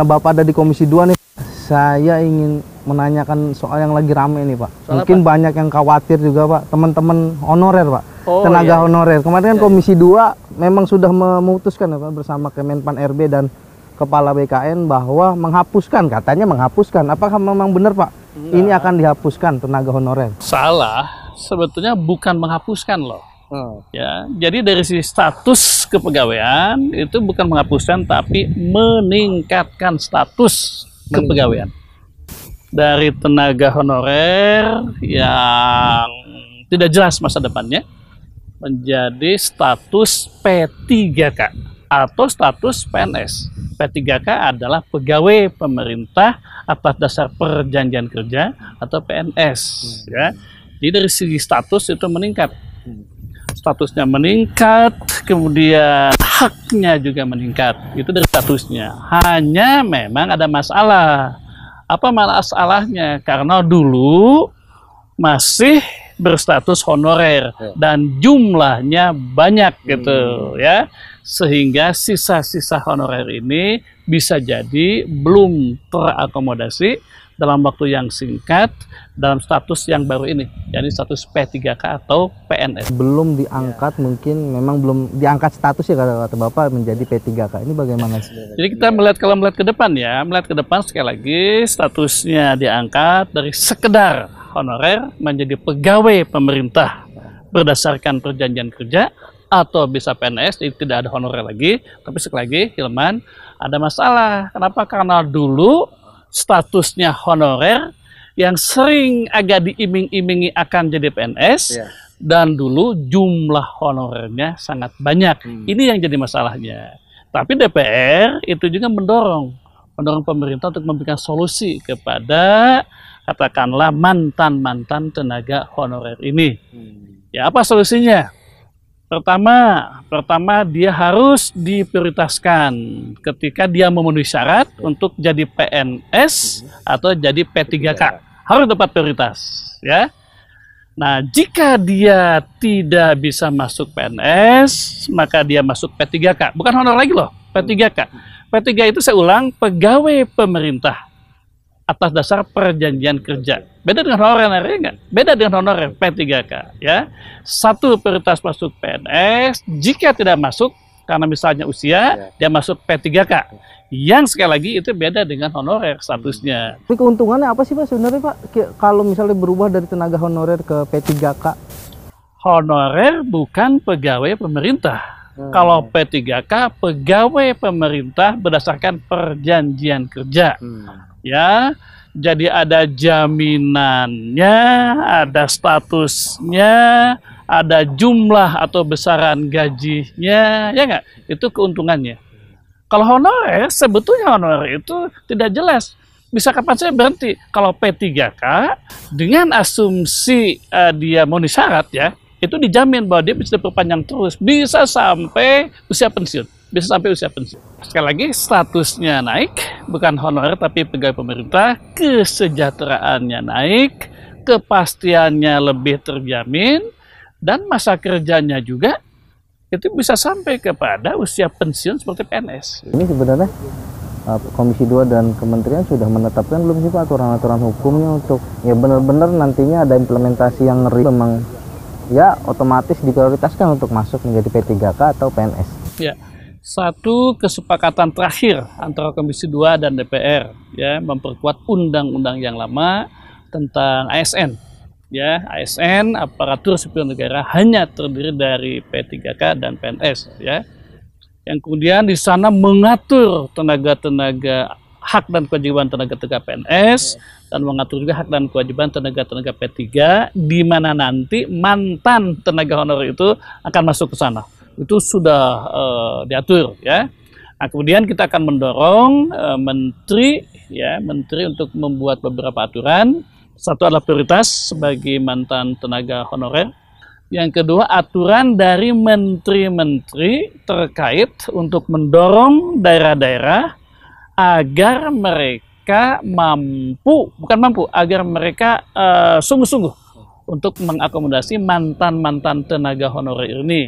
Nah, Bapak ada di Komisi 2 nih, saya ingin menanyakan soal yang lagi rame nih Pak. Soal mungkin apa? banyak yang khawatir juga Pak, teman-teman honorer Pak, Oh, tenaga iya. honorer. Kemarin kan Iya, Komisi 2 memang sudah memutuskan ya, Pak, bersama Kemenpan RB dan Kepala BKN bahwa menghapuskan, katanya menghapuskan. Apakah memang benar Pak? Enggak. Ini akan dihapuskan tenaga honorer? Salah, sebetulnya bukan menghapuskan loh. Ya, jadi dari sisi status kepegawaian itu bukan menghapuskan tapi meningkatkan status kepegawaian. Dari tenaga honorer yang tidak jelas masa depannya menjadi status P3K atau status PNS. P3K adalah pegawai pemerintah atas dasar perjanjian kerja atau PNS. Ya. Jadi dari segi status itu meningkat. Statusnya meningkat, kemudian haknya juga meningkat. Itu dari statusnya. Hanya memang ada masalah. Apa masalahnya? Karena dulu masih berstatus honorer dan jumlahnya banyak gitu ya. Sehingga sisa-sisa honorer ini bisa jadi belum terakomodasi dalam waktu yang singkat dalam status yang baru ini, yakni status P3K atau PNS. Belum diangkat, mungkin memang belum diangkat status ya kata Bapak menjadi P3K. Ini bagaimana sih? Jadi kita kalau melihat ke depan ya, melihat ke depan sekali lagi statusnya diangkat dari sekedar honorer menjadi pegawai pemerintah berdasarkan perjanjian kerja atau bisa PNS, jadi tidak ada honorer lagi. Tapi sekali lagi Hilman, ada masalah. Kenapa? Karena dulu statusnya honorer yang sering agak diiming-imingi akan jadi PNS dan dulu jumlah honorernya sangat banyak. Ini yang jadi masalahnya. Tapi DPR itu juga mendorong pemerintah untuk memberikan solusi kepada katakanlah mantan tenaga honorer ini. Ya, apa solusinya? Pertama dia harus diprioritaskan ketika dia memenuhi syarat untuk jadi PNS atau jadi P3K. Harus dapat prioritas, ya. Nah, jika dia tidak bisa masuk PNS, maka dia masuk P3K. Bukan honor lagi loh, P3K. P3 itu saya ulang, pegawai pemerintah atas dasar perjanjian kerja. Beda dengan honorer, enggak? Beda dengan honorer P3K, ya. Satu prioritas masuk PNS, jika tidak masuk karena misalnya usia, dia masuk P3K. Yang sekali lagi itu beda dengan honorer statusnya. Tapi keuntungannya apa sih Pak sebenarnya Pak? Kalau misalnya berubah dari tenaga honorer ke P3K? Honorer bukan pegawai pemerintah. Kalau P3K pegawai pemerintah berdasarkan perjanjian kerja. Ya, jadi ada jaminannya, ada statusnya, ada jumlah atau besaran gajinya, ya nggak? Itu keuntungannya. Kalau honorer, sebetulnya honorer itu tidak jelas. Bisa kapan saya berhenti? Kalau P3K, dengan asumsi dia memenuhi syarat ya, itu dijamin bahwa dia bisa diperpanjang terus, bisa sampai usia pensiun. Bisa sampai usia pensiun. Sekali lagi, statusnya naik, bukan honorer tapi pegawai pemerintah, kesejahteraannya naik, kepastiannya lebih terjamin, dan masa kerjanya juga itu bisa sampai kepada usia pensiun seperti PNS. Ini sebenarnya Komisi 2 dan Kementerian sudah menetapkan belum sih Pak aturan-aturan hukumnya untuk ya benar-benar nantinya ada implementasi yang memang ya otomatis diprioritaskan untuk masuk menjadi P3K atau PNS? Ya. Satu kesepakatan terakhir antara Komisi 2 dan DPR ya memperkuat undang-undang yang lama tentang ASN. Ya, ASN aparatur sipil negara hanya terdiri dari P3K dan PNS ya. Yang kemudian di sana mengatur tenaga-tenaga hak dan kewajiban tenaga-tenaga PNS dan mengatur juga hak dan kewajiban tenaga-tenaga P3 di mana nanti mantan tenaga honorer itu akan masuk ke sana. Itu sudah diatur ya. Nah, kemudian kita akan mendorong menteri untuk membuat beberapa aturan. Satu adalah prioritas sebagai mantan tenaga honorer. Yang kedua, aturan dari menteri-menteri terkait untuk mendorong daerah-daerah agar mereka agar mereka sungguh-sungguh untuk mengakomodasi mantan tenaga honorer ini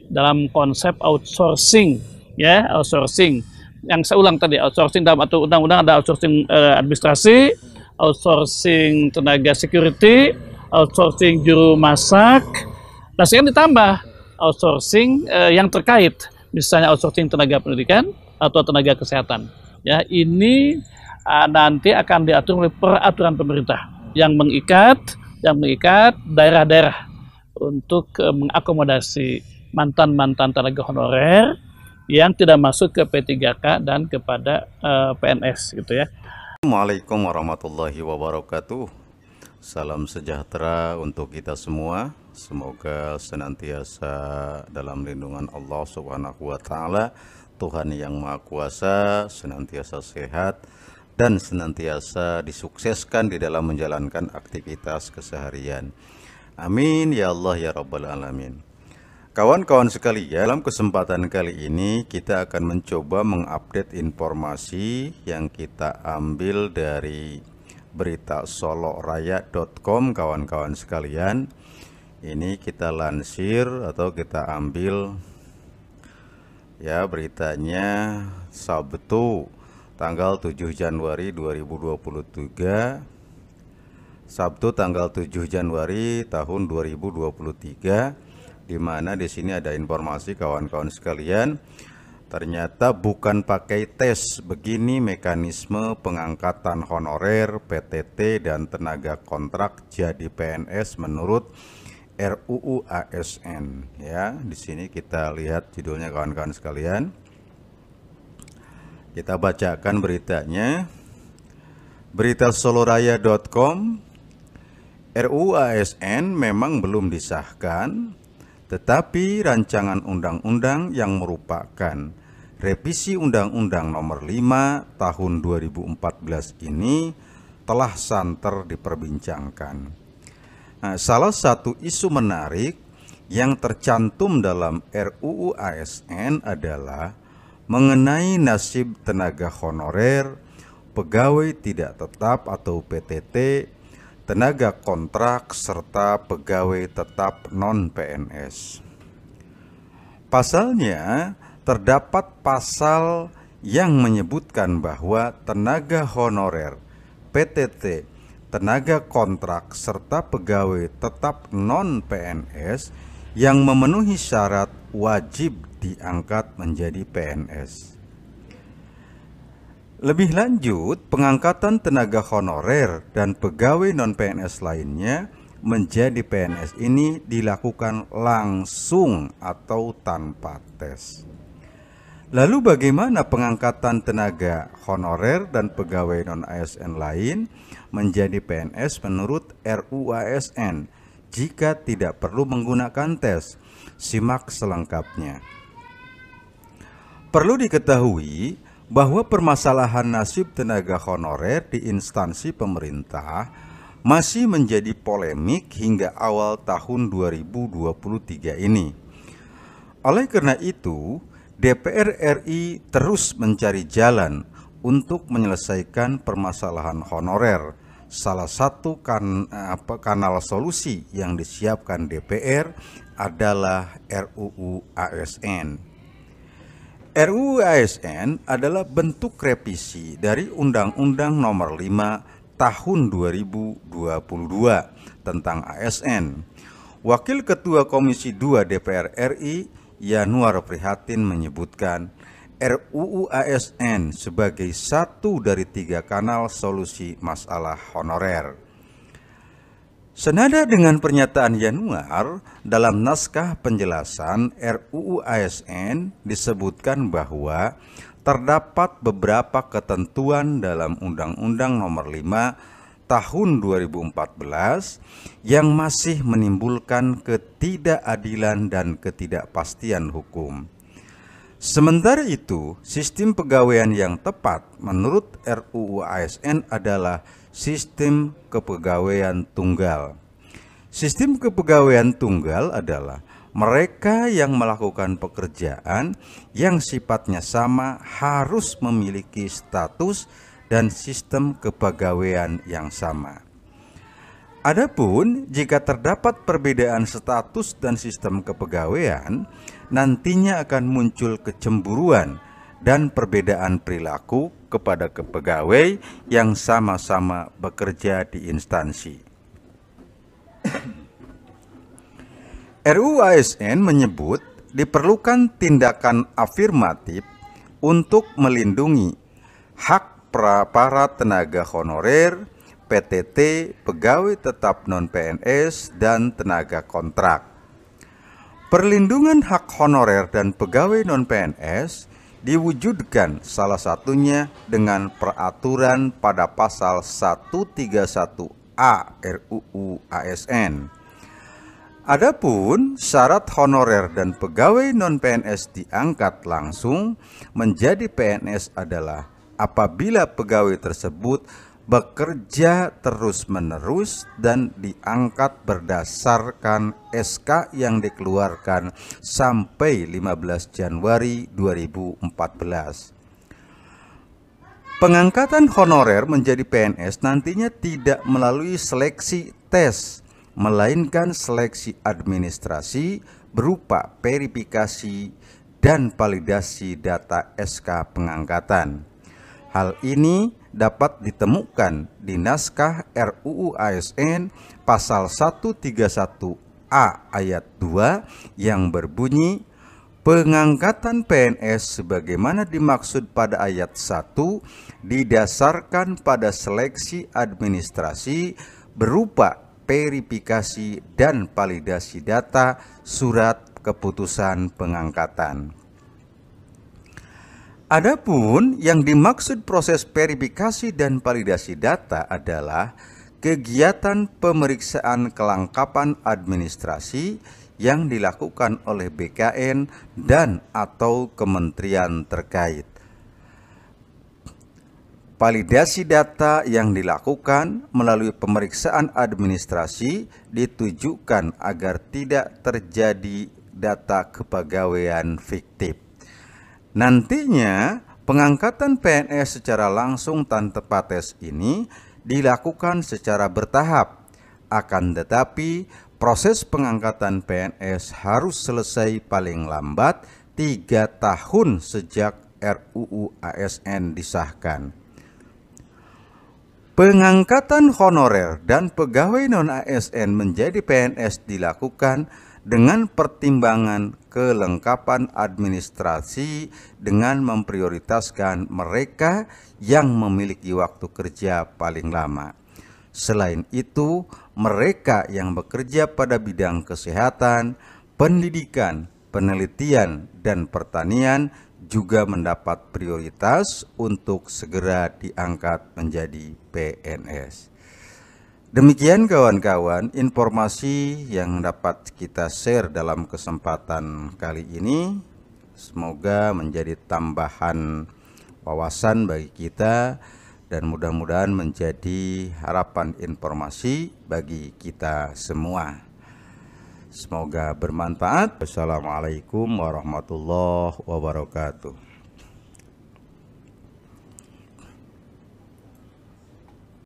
dalam konsep outsourcing ya, outsourcing yang saya ulang tadi, outsourcing dalam atau undang-undang ada outsourcing administrasi, outsourcing tenaga security, outsourcing juru masak. Nah sekarang ditambah outsourcing yang terkait, misalnya outsourcing tenaga pendidikan atau tenaga kesehatan. Ya, ini nanti akan diatur oleh peraturan pemerintah yang mengikat daerah-daerah untuk mengakomodasi mantan-mantan tenaga honorer yang tidak masuk ke P3K dan kepada PNS gitu ya. Assalamualaikum warahmatullahi wabarakatuh. Salam sejahtera untuk kita semua. Semoga senantiasa dalam lindungan Allah Subhanahu wa taala, Tuhan yang Maha Kuasa, senantiasa sehat dan senantiasa disukseskan di dalam menjalankan aktivitas keseharian. Amin ya Allah ya Rabbal Alamin. Kawan-kawan sekalian, dalam kesempatan kali ini kita akan mencoba mengupdate informasi yang kita ambil dari berita soloraya.com. Kawan-kawan sekalian, ini kita lansir atau kita ambil ya beritanya Sabtu tanggal 7 Januari 2023, Sabtu tanggal 7 Januari tahun 2023, di mana di sini ada informasi kawan-kawan sekalian, ternyata bukan pakai tes, begini mekanisme pengangkatan honorer, PTT dan tenaga kontrak jadi PNS menurut RUU ASN. Ya, di sini kita lihat judulnya kawan-kawan sekalian. Kita bacakan beritanya. Berita soloraya.com. RUU ASN memang belum disahkan, tetapi rancangan undang-undang yang merupakan revisi Undang-Undang Nomor 5 Tahun 2014 ini telah santer diperbincangkan. Nah, salah satu isu menarik yang tercantum dalam RUU ASN adalah mengenai nasib tenaga honorer, pegawai tidak tetap atau PTT, tenaga kontrak, serta pegawai tetap non-PNS. Pasalnya, terdapat pasal yang menyebutkan bahwa tenaga honorer, PTT, tenaga kontrak, serta pegawai tetap non-PNS yang memenuhi syarat wajib diangkat menjadi PNS. Lebih lanjut, pengangkatan tenaga honorer dan pegawai non-PNS lainnya menjadi PNS ini dilakukan langsung atau tanpa tes. Lalu bagaimana pengangkatan tenaga honorer dan pegawai non-ASN lain menjadi PNS menurut RUU ASN jika tidak perlu menggunakan tes? Simak selengkapnya. Perlu diketahui bahwa permasalahan nasib tenaga honorer di instansi pemerintah masih menjadi polemik hingga awal tahun 2023 ini. Oleh karena itu, DPR RI terus mencari jalan untuk menyelesaikan permasalahan honorer. Salah satu kanal solusi yang disiapkan DPR adalah RUU ASN. RUU ASN adalah bentuk revisi dari Undang-Undang Nomor 5 Tahun 2022 tentang ASN. Wakil Ketua Komisi 2 DPR RI Yanuar Prihatin menyebutkan RUU ASN sebagai satu dari 3 kanal solusi masalah honorer. Senada dengan pernyataan Yanuar, dalam naskah penjelasan RUU ASN disebutkan bahwa terdapat beberapa ketentuan dalam Undang-Undang Nomor 5 Tahun 2014 yang masih menimbulkan ketidakadilan dan ketidakpastian hukum. Sementara itu, sistem pegawaian yang tepat menurut RUU ASN adalah sistem kepegawaian tunggal. Sistem kepegawaian tunggal adalah mereka yang melakukan pekerjaan yang sifatnya sama harus memiliki status dan sistem kepegawaian yang sama. Adapun jika terdapat perbedaan status dan sistem kepegawaian, nantinya akan muncul kecemburuan dan perbedaan perilaku kepada pegawai yang sama-sama bekerja di instansi. RUU ASN menyebut diperlukan tindakan afirmatif untuk melindungi hak para tenaga honorer, PTT, pegawai tetap non-PNS, dan tenaga kontrak. Perlindungan hak honorer dan pegawai non-PNS diwujudkan salah satunya dengan peraturan pada pasal 131A RUU ASN. Adapun syarat honorer dan pegawai non-PNS diangkat langsung menjadi PNS adalah apabila pegawai tersebut bekerja terus-menerus dan diangkat berdasarkan SK yang dikeluarkan sampai 15 Januari 2014. Pengangkatan honorer menjadi PNS nantinya tidak melalui seleksi tes, melainkan seleksi administrasi berupa verifikasi dan validasi data SK pengangkatan. Hal ini dapat ditemukan di naskah RUU ASN pasal 131A ayat 2 yang berbunyi, pengangkatan PNS sebagaimana dimaksud pada ayat 1 didasarkan pada seleksi administrasi berupa verifikasi dan validasi data surat keputusan pengangkatan. Adapun yang dimaksud proses verifikasi dan validasi data adalah kegiatan pemeriksaan kelengkapan administrasi yang dilakukan oleh BKN dan atau kementerian terkait. Validasi data yang dilakukan melalui pemeriksaan administrasi ditujukan agar tidak terjadi data kepegawaian fiktif. Nantinya pengangkatan PNS secara langsung tanpa tes ini dilakukan secara bertahap. Akan tetapi proses pengangkatan PNS harus selesai paling lambat 3 tahun sejak RUU ASN disahkan. Pengangkatan honorer dan pegawai non-ASN menjadi PNS dilakukan dengan pertimbangan kelengkapan administrasi dengan memprioritaskan mereka yang memiliki waktu kerja paling lama. Selain itu, mereka yang bekerja pada bidang kesehatan, pendidikan, penelitian, dan pertanian juga mendapat prioritas untuk segera diangkat menjadi PNS. Demikian kawan-kawan informasi yang dapat kita share dalam kesempatan kali ini. Semoga menjadi tambahan wawasan bagi kita dan mudah-mudahan menjadi harapan informasi bagi kita semua. Semoga bermanfaat. Wassalamualaikum warahmatullahi wabarakatuh.